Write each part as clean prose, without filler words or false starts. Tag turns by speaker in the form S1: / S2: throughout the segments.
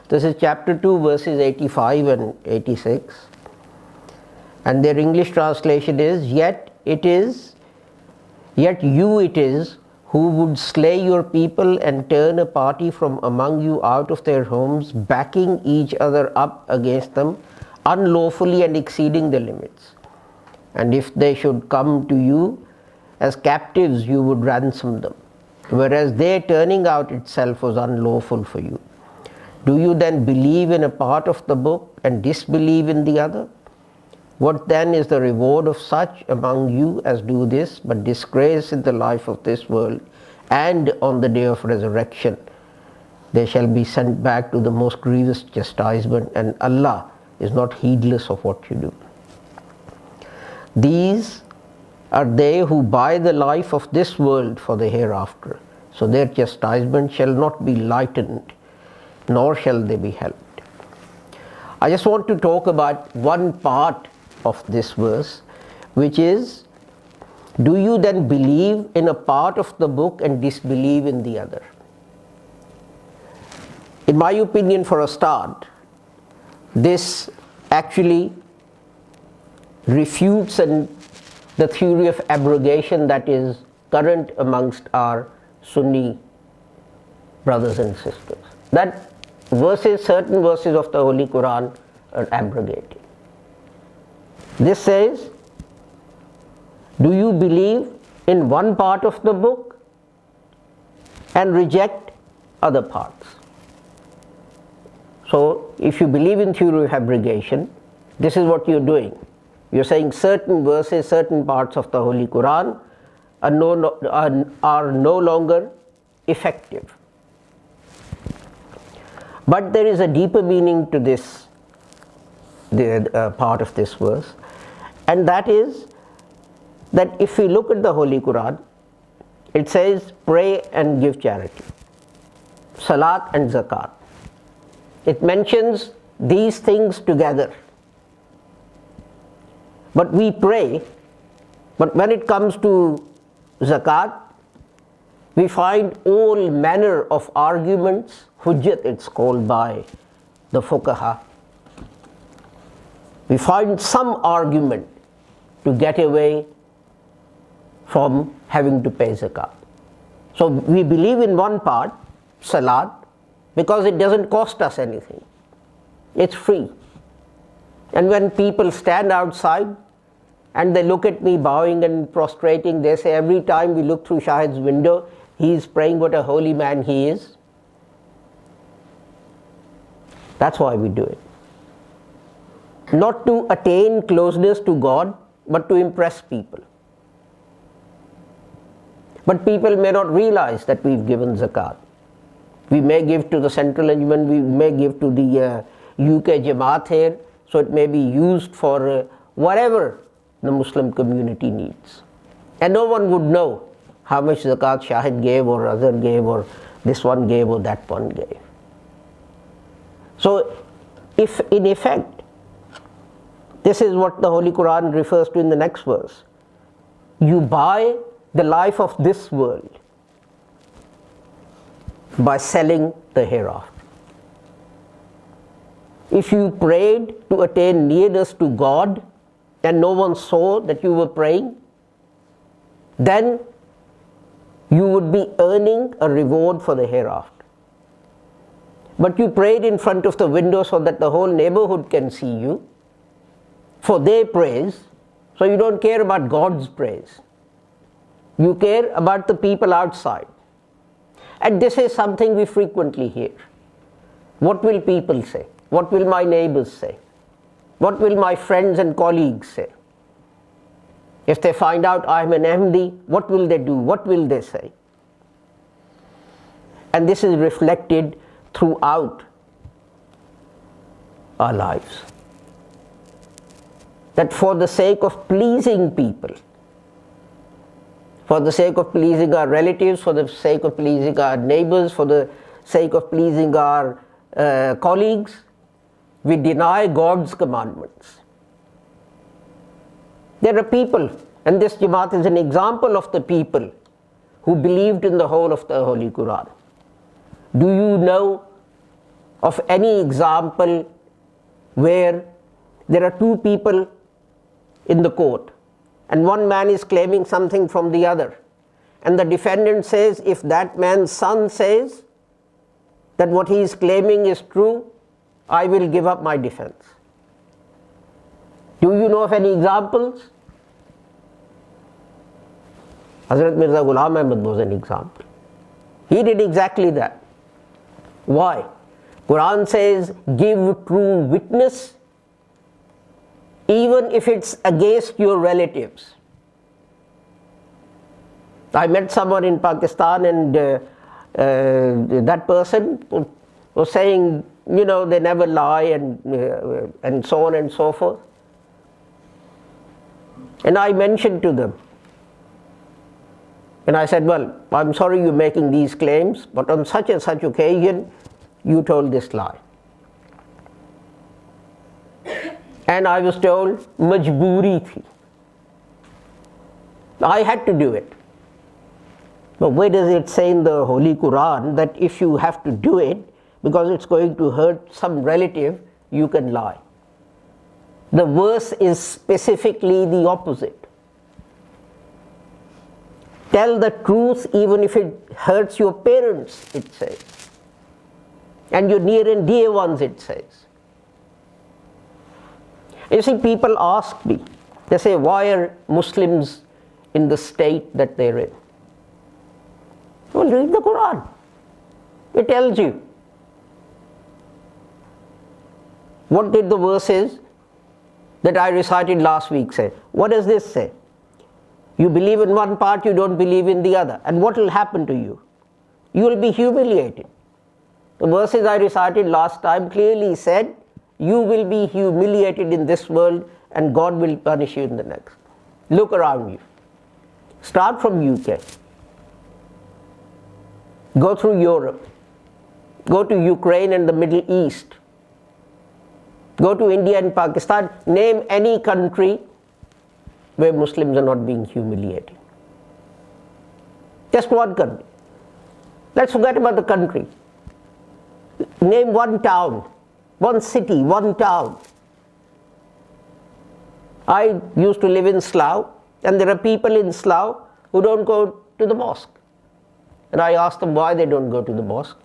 S1: This is chapter 2, verses 85 and 86. And their English translation is, Yet you it is who would slay your people and turn a party from among you out of their homes, backing each other up against them, unlawfully and exceeding the limits. And if they should come to you as captives, you would ransom them, whereas their turning out itself was unlawful for you. Do you then believe in a part of the book and disbelieve in the other? What then is the reward of such among you as do this, but disgrace in the life of this world, and on the day of resurrection they shall be sent back to the most grievous chastisement, and Allah is not heedless of what you do. These are they who buy the life of this world for the hereafter, so their chastisement shall not be lightened, nor shall they be helped. I just want to talk about one part of this verse, which is, do you then believe in a part of the book and disbelieve in the other? In my opinion, for a start, this actually refutes the theory of abrogation that is current amongst our Sunni brothers and sisters. That certain verses of the Holy Quran are abrogated. This says, do you believe in one part of the book and reject other parts? So, if you believe in theory of abrogation, this is what you're doing. You're saying certain verses, certain parts of the Holy Quran are no longer effective. But there is a deeper meaning to this part of this verse, and that is that if we look at the Holy Quran, it says pray and give charity, salat and zakat. It mentions these things together. But we pray, but when it comes to zakat, we find all manner of arguments, hujjat it's called by the fuqaha. We find some argument to get away from having to pay zakat. So we believe in one part, salat, because it doesn't cost us anything. It's free. And when people stand outside and they look at me bowing and prostrating, they say every time we look through Shahid's window, he is praying, what a holy man he is. That's why we do it. Not to attain closeness to God, but to impress people. But people may not realize that we've given zakat. We may give to the central element, we may give to the UK Jamaat here, so it may be used for whatever the Muslim community needs. And no one would know how much zakat Shahid gave, or Azhar gave, or this one gave, or that one gave. So, if in effect, this is what the Holy Quran refers to in the next verse, you buy the life of this world by selling the hereafter. If you prayed to attain nearness to God and no one saw that you were praying, then you would be earning a reward for the hereafter. But you prayed in front of the window so that the whole neighborhood can see you for their praise, so you don't care about God's praise. You care about the people outside. And this is something we frequently hear. What will people say? What will my neighbors say? What will my friends and colleagues say? If they find out I'm an Ahmadi, what will they do? What will they say? And this is reflected throughout our lives. That for the sake of pleasing people, for the sake of pleasing our relatives, for the sake of pleasing our neighbors, for the sake of pleasing our colleagues, we deny God's commandments. There are people, and this Jamaat is an example of the people who believed in the whole of the Holy Quran. Do you know of any example where there are two people in the court and one man is claiming something from the other, and the defendant says, if that man's son says that what he is claiming is true, I will give up my defense. Do you know of any examples? Hazrat Mirza Ghulam Ahmad was an example. He did exactly that. Why? Quran says, give true witness even if it's against your relatives. I met someone in Pakistan, and that person was saying, they never lie, and so on and so forth. And I mentioned to them, and I said, well, I'm sorry you're making these claims, but on such and such occasion, you told this lie. And I was told, majboori thi. I had to do it. But where does it say in the Holy Quran that if you have to do it because it's going to hurt some relative, you can lie? The verse is specifically the opposite. Tell the truth even if it hurts your parents, it says. And your near and dear ones, it says. You see, people ask me, they say, why are Muslims in the state that they're in? Well, read the Quran. It tells you. What did the verses that I recited last week say? What does this say? You believe in one part, you don't believe in the other. And what will happen to you? You will be humiliated. The verses I recited last time clearly said, you will be humiliated in this world and God will punish you in the next. Look around you. Start from UK. Go through Europe. Go to Ukraine and the Middle East. Go to India and Pakistan. Name any country where Muslims are not being humiliated. Just one country. Let's forget about the country. Name one town, one city, one town. I used to live in Slough, and there are people in Slough who don't go to the mosque. And I asked them why they don't go to the mosque.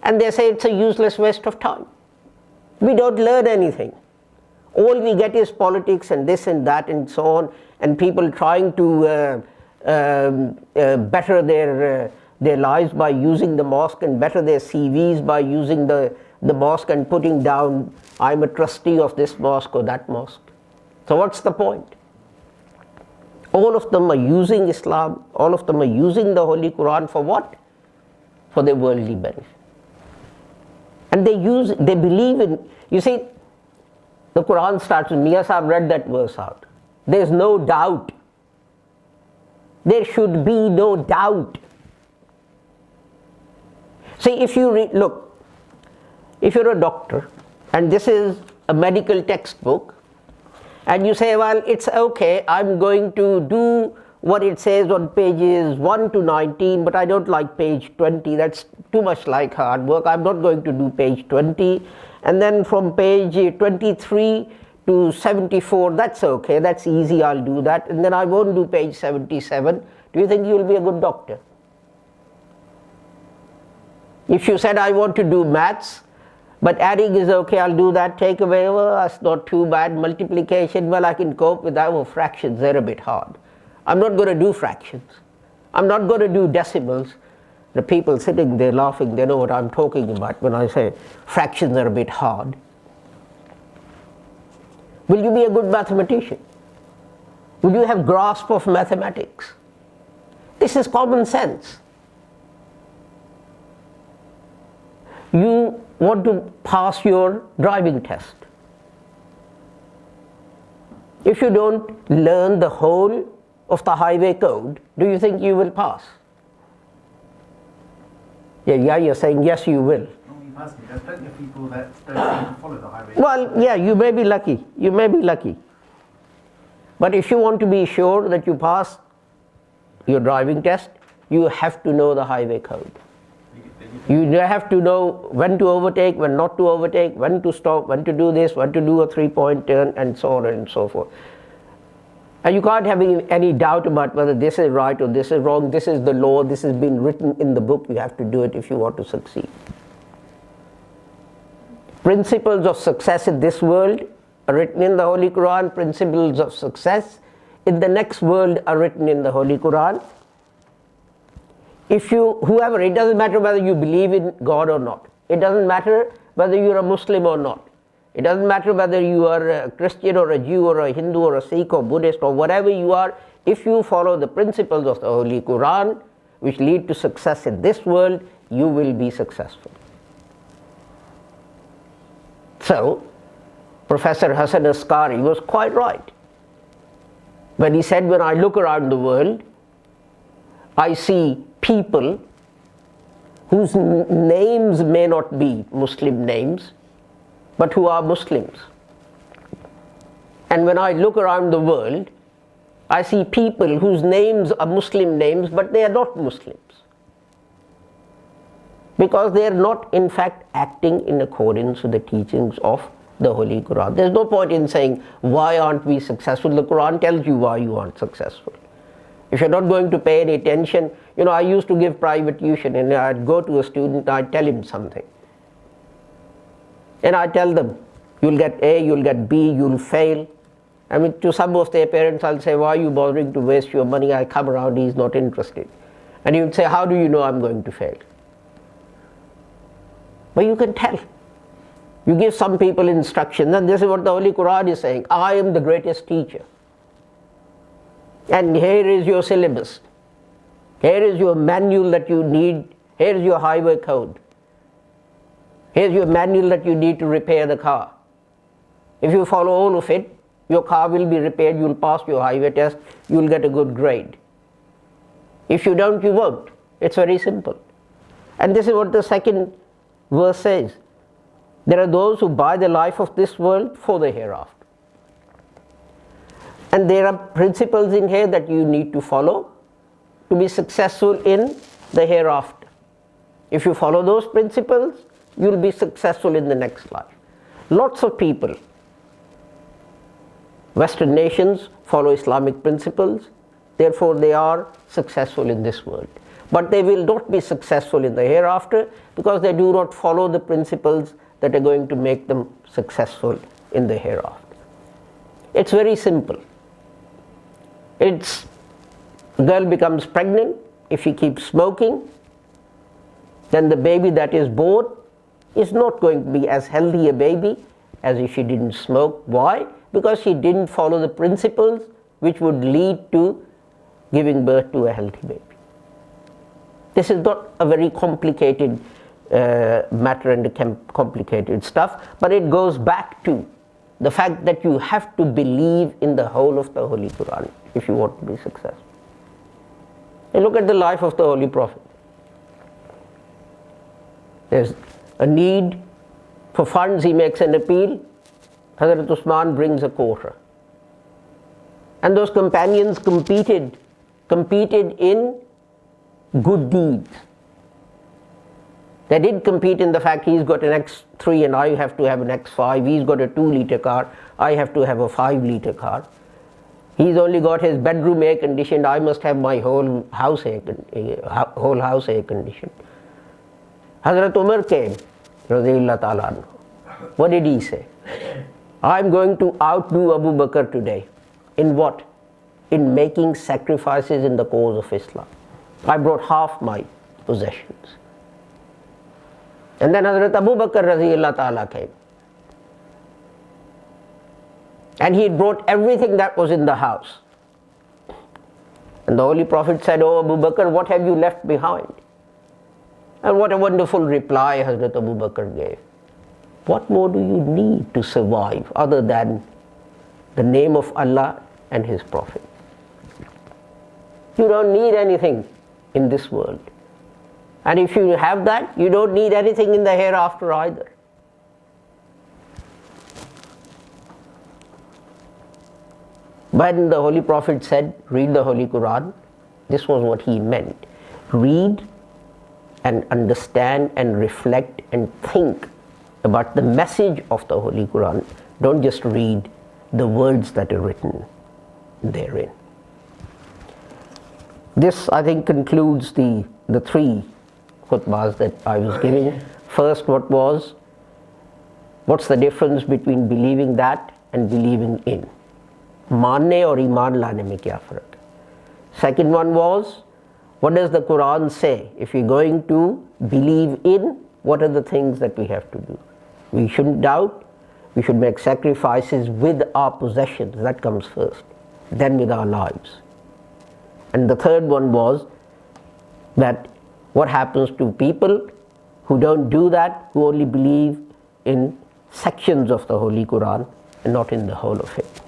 S1: And they say it's a useless waste of time. We don't learn anything. All we get is politics and this and that and so on, and people trying to better their lives by using the mosque and better their CVs by using the mosque and putting down, I'm a trustee of this mosque or that mosque. So what's the point? All of them are using Islam, all of them are using the Holy Quran for what? For their worldly benefit. And they believe in, you see, the Quran starts with, Mia Sahib read that verse out. There's no doubt. There should be no doubt. See, if you look, if you're a doctor, and this is a medical textbook, and you say, well, it's okay, I'm going to do what it says on pages 1 to 19, but I don't like page 20, that's too much like hard work, I'm not going to do page 20, and then from page 23 to 74, that's okay, that's easy, I'll do that, and then I won't do page 77, do you think you'll be a good doctor? If you said, I want to do maths, but adding is okay, I'll do that, take away, well, that's not too bad, multiplication, well, I can cope with that, well, fractions, they're a bit hard. I'm not going to do fractions. I'm not going to do decimals. The people sitting there laughing, they know what I'm talking about when I say fractions are a bit hard. Will you be a good mathematician? Will you have grasp of mathematics? This is common sense. You want to pass your driving test. If you don't learn the whole of the highway code, do you think you will pass? Yeah, you're saying yes, you will.
S2: Personally, there's plenty of people that don't even follow the highway.
S1: Well, yeah, you may be lucky. You may be lucky. But if you want to be sure that you pass your driving test, you have to know the highway code.
S2: You
S1: You have to know when to overtake, when not to overtake, when to stop, when to do this, when to do a three-point turn, and so on and so forth. And you can't have any doubt about whether this is right or this is wrong. This is the law, this has been written in the book. You have to do it if you want to succeed. Principles of success in this world are written in the Holy Quran. Principles of success in the next world are written in the Holy Quran. Whoever, it doesn't matter whether you believe in God or not. It doesn't matter whether you're a Muslim or not. It doesn't matter whether you are a Christian or a Jew or a Hindu or a Sikh or Buddhist or whatever you are. If you follow the principles of the Holy Quran, which lead to success in this world, you will be successful. So, Professor Hassan Askari was quite right when he said, when I look around the world, I see people whose names may not be Muslim names, but who are Muslims. And when I look around the world, I see people whose names are Muslim names, but they are not Muslims. Because they are not in fact acting in accordance with the teachings of the Holy Quran. There's no point in saying, why aren't we successful? The Quran tells you why you aren't successful. If you're not going to pay any attention, I used to give private tuition, and I'd go to a student, I'd tell him something. And I tell them, you'll get A, you'll get B, you'll fail. I mean, to some of their parents, I'll say, why are you bothering to waste your money? I come around, he's not interested. And he would say, how do you know I'm going to fail? But you can tell. You give some people instructions, and this is what the Holy Quran is saying. I am the greatest teacher. And here is your syllabus. Here is your manual that you need. Here is your highway code. Here's your manual that you need to repair the car. If you follow all of it, your car will be repaired, you'll pass your highway test, you'll get a good grade. If you don't, you won't. It's very simple. And this is what the second verse says. There are those who buy the life of this world for the hereafter. And there are principles in here that you need to follow to be successful in the hereafter. If you follow those principles, you'll be successful in the next life. Lots of people, Western nations, follow Islamic principles, therefore they are successful in this world. But they will not be successful in the hereafter because they do not follow the principles that are going to make them successful in the hereafter. It's very simple. A girl becomes pregnant if she keeps smoking, then the baby that is born is not going to be as healthy a baby as if she didn't smoke. Why? Because she didn't follow the principles which would lead to giving birth to a healthy baby. This is not a very complicated matter and complicated stuff, but it goes back to the fact that you have to believe in the whole of the Holy Quran if you want to be successful. And look at the life of the Holy Prophet. There's a need for funds, he makes an appeal. Hazrat Usman brings a quota. And those companions competed in good deeds. They did compete in the fact he's got an X3 and I have to have an X5. He's got a 2-liter car, I have to have a 5-liter car. He's only got his bedroom air conditioned, I must have my whole house air conditioned. Hazrat Umar came, Radiyallahu Ta'ala anhu. What did he say? I'm going to outdo Abu Bakr today. In what? In making sacrifices in the cause of Islam. I brought half my possessions. And then Hazrat Abu Bakr Radiyallahu Ta'ala came. And he brought everything that was in the house. And the Holy Prophet said, "Oh Abu Bakr, what have you left behind?" And what a wonderful reply Hazrat Abu Bakr gave. What more do you need to survive other than the name of Allah and His Prophet? You don't need anything in this world. And if you have that, you don't need anything in the hereafter either. When the Holy Prophet said, read the Holy Quran, this was what he meant. Read and understand and reflect and think about the message of the Holy Quran. Don't just read the words that are written therein. This, I think, concludes the three khutbahs that I was giving. First, what's the difference between believing that and believing in? Maanne or iman lane mein kya farak hai? Second one was, what does the Quran say? If you're going to believe in, what are the things that we have to do? We shouldn't doubt. We should make sacrifices with our possessions. That comes first. Then with our lives. And the third one was that what happens to people who don't do that, who only believe in sections of the Holy Quran and not in the whole of it.